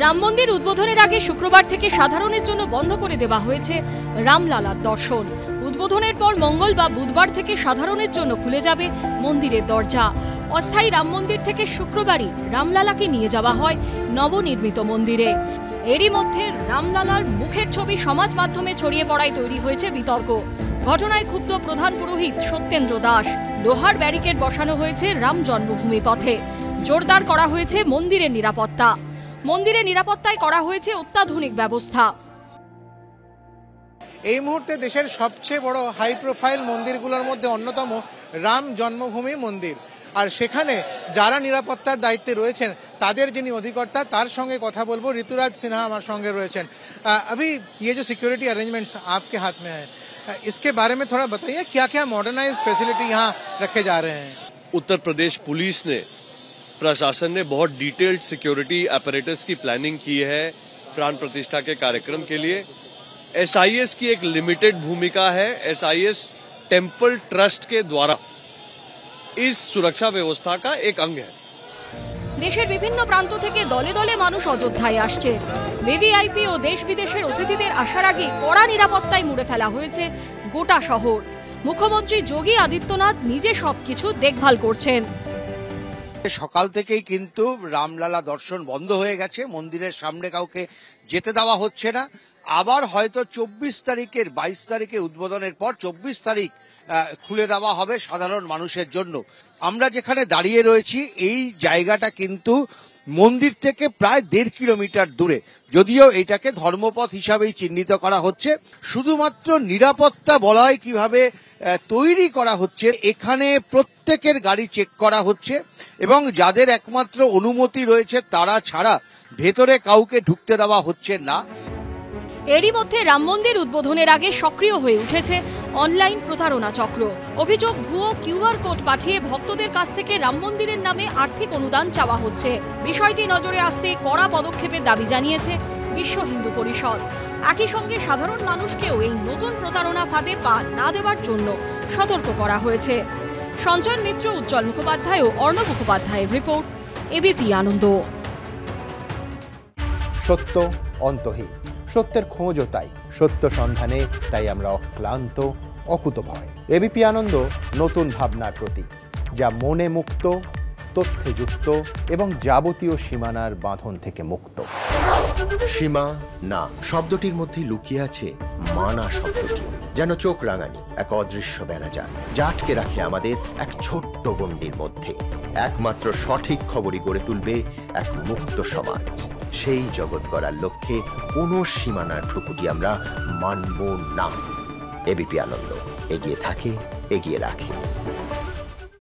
রাম মন্দির উদ্বোধনের আগে শুক্রবার থেকে সাধারণের জন্য বন্ধ করে দেওয়া হয়েছে রামলালার দর্শন। উদ্বোধনের পর মঙ্গল বা বুধবার থেকে সাধারণের জন্য খুলে যাবে মন্দিরের দরজা। অস্থায়ী রাম মন্দির থেকে শুক্রবারই রামলালাকে নিয়ে যাওয়া হয় নবনির্মিত মন্দিরে। এরই মধ্যে রামলালার মুখের ছবি সমাজ মাধ্যমে ছড়িয়ে পড়ায় তৈরি হয়েছে বিতর্ক। ঘটনায় ক্ষুব্ধ প্রধান পুরোহিত সত্যেন্দ্র দাস। লোহার ব্যারিকেড বসানো হয়েছে রাম জন্মভূমি পথে। জোরদার করা হয়েছে মন্দিরের নিরাপত্তা। মন্দিরের নিরাপত্তায় করা হয়েছে অত্যাধুনিক ব্যবস্থা। এই মুহূর্তে দেশের সবচেয়ে বড় হাই প্রোফাইল মন্দিরগুলোর মধ্যে অন্যতম রাম জন্মভূমি মন্দির। আর সেখানে যারা নিরাপত্তার দায়িত্বে রয়েছেন তাদের যিনি অধিকর্তা তার সঙ্গে কথা বলবো। ঋতুরাজ সিনহা আমার সঙ্গে রয়েছেন। अभी ये जो सिक्योरिटी अरेंजमेंट्स आपके हाथ में है, इसके बारे में थोड़ा बताइए, क्या क्या मॉडर्नाइज्ड फैसिलिटी यहाँ रखे जा रहे हैं? उत्तर प्रदेश पुलिस ने, प्रशासन ने बहुत डिटेल्ड सिक्योरिटी अपैरेटस की प्लानिंग की है प्राण प्रतिष्ठा के कार्यक्रम के लिए। एसआईएस की एक लिमिटेड भूमिका है। एसआईएस टेम्पल ट्रस्ट के द्वारा इस सुरक्षा व्यवस्था का एक अंग है। দেশের বিভিন্ন প্রান্ত থেকে দলে দলে মানুষ অযোধ্যায় আসছে। ভিভিআইপি ও দেশ বিদেশের অতিথিদের আসার আগে কড়া নিরাপত্তায় মুড়ে ফেলা হয়েছে গোটা শহর। মুখ্যমন্ত্রী যোগী আদিত্যনাথ নিজে সবকিছু দেখভাল করছেন। সকাল থেকেই কিন্তু রামলালা দর্শন বন্ধ হয়ে গেছে। মন্দিরের সামনে কাউকে যেতে দেওয়া হচ্ছে না। আবার হয়তো 24 তারিখের 22 তারিখে উদ্বোধনের পর 24 তারিখ খুলে দেওয়া হবে সাধারণ মানুষের জন্য। আমরা যেখানে দাঁড়িয়ে রয়েছি এই জায়গাটা কিন্তু মন্দির থেকে প্রায় 1.5 কিলোমিটার দূরে, যদিও এটাকে ধর্মপথ হিসাবেই চিহ্নিত করা হচ্ছে। শুধুমাত্র নিরাপত্তা বলয় কিভাবে তৈরি করা হচ্ছে, এখানে প্রত্যেকের গাড়ি চেক করা হচ্ছে এবং যাদের একমাত্র অনুমতি রয়েছে তারা ছাড়া ভেতরে কাউকে ঢুকতে দেওয়া হচ্ছে না। এরই মধ্যে রাম মন্দির উদ্বোধনের আগে সক্রিয় হয়ে উঠেছে অনলাইন প্রতারণা চক্র। অভিযোগ, ভুয়ো কিউআর কোড পাঠিয়ে ভক্তদের কাছ থেকে রাম মন্দিরের নামে আর্থিক অনুদান চাওয়া হচ্ছে। বিষয়টি নজরে আসতে কড়া পদক্ষেপের দাবি জানিয়েছে বিশ্ব হিন্দু পরিষদ। একই সঙ্গে সাধারণ মানুষকেও এই নতুন প্রতারণা ফাঁদে পা না দেওয়ার জন্য সতর্ক করা হয়েছে। সঞ্জয় মিত্র, উজ্জ্বল মুখোপাধ্যায় ও অর্ণব মুখোপাধ্যায়ের রিপোর্ট, এবিপি আনন্দ। সত্য অন্তহীন, সত্যের খোঁজও তাই, সত্য সন্ধানে তাই আমরা অক্লান্ত, অকুতভয়। এবিপি আনন্দ নতুন ভাবনার প্রতীক, যা মনে মুক্ত, তথ্যে যুক্ত এবং যাবতীয় সীমানার বাঁধন থেকে মুক্ত। সীমা না শব্দটির মধ্যে লুকিয়ে আছে মানা শব্দটি, যেন চোখ রাঙানি এক অদৃশ্য বেড়াজাল, যা আটকে রাখে আমাদের এক ছোট্ট গণ্ডির মধ্যে। একমাত্র সঠিক খবরই গড়ে তুলবে এক মুক্ত সমাজ। সেই জগৎ গড়ার লক্ষ্যে কোনো সীমানার ঠুকুটি আমরা মানব না। এবিপি আনন্দ এগিয়ে থাকে, এগিয়ে রাখে।